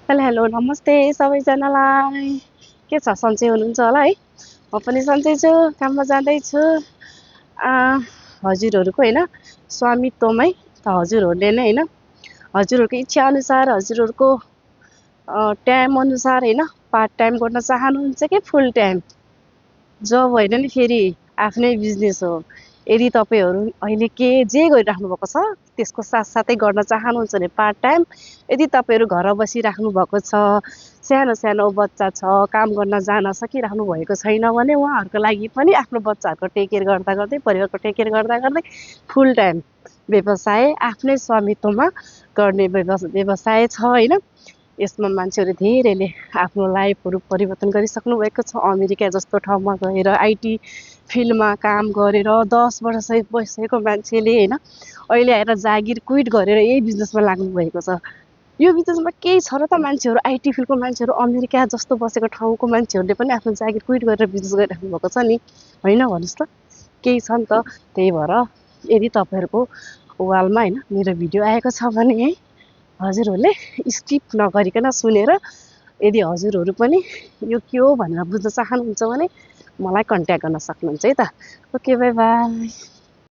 Hello hello नमस्ते सबैजनालाई। के छ, सन्चै हुनुहुन्छ होला है? म पनि सन्चै छु, काममा जाँदैछु। हजुरहरूको होइन स्वामित्वमै त हजुरहरूले नै होइन हजुरहरूको इच्छा अनुसार हजुरहरूको टाइम अनुसार होइन पार्ट टाइम गर्न चाहनुहुन्छ कि फुल टाइम जब होइन नि, फेरि आफ्नै बिजनेस हो। यदि तपाईँहरू अहिले जे गरिराख्नु भएको छ त्यसको साथसाथै गर्न चाहनुहुन्छ भने पार्ट टाइम, यदि तपाईँहरू घर बसिराख्नु भएको छ, सानो सानो बच्चा छ, काम गर्न जान सकिराख्नु भएको छैन भने उहाँहरूको लागि पनि आफ्नो बच्चाहरूको टेक केयर गर्दा गर्दै परिवारको टेक केयर गर्दा गर्दै फुल टाइम व्यवसाय आफ्नै स्वामित्वमा गर्ने व्यवसाय छ होइन। यसमा मान्छेहरू धेरैले आफ्नो लाइफहरू परिवर्तन गरिसक्नु भएको छ। अमेरिका जस्तो ठाउँमा गएर आइटी फिल्डमा काम गरेर 10 वर्ष बसेको मान्छेले होइन अहिले आएर जागिर क्विट गरेर यही बिजनेसमा लाग्नु भएको छ। यो बिजनेसमा केही छ र त? मान्छेहरू आइटी फिल्डको मान्छेहरू अमेरिका जस्तो बसेको ठाउँको मान्छेहरूले पनि आफ्नो जागिर क्विट गरेर बिजनेस गरिराख्नु भएको छ नि, होइन भन्नुहोस् त? केही छ नि त। त्यही भएर यदि तपाईँहरूको वालमा होइन मेरो भिडियो आएको छ भने है हजुरहरूले स्किप नगरिकन सुनेर यदि हजुरहरू पनि यो के हो भनेर बुझ्न चाहनुहुन्छ भने मलाई कन्ट्याक्ट गर्न सक्नुहुन्छ है त। Okay, by by.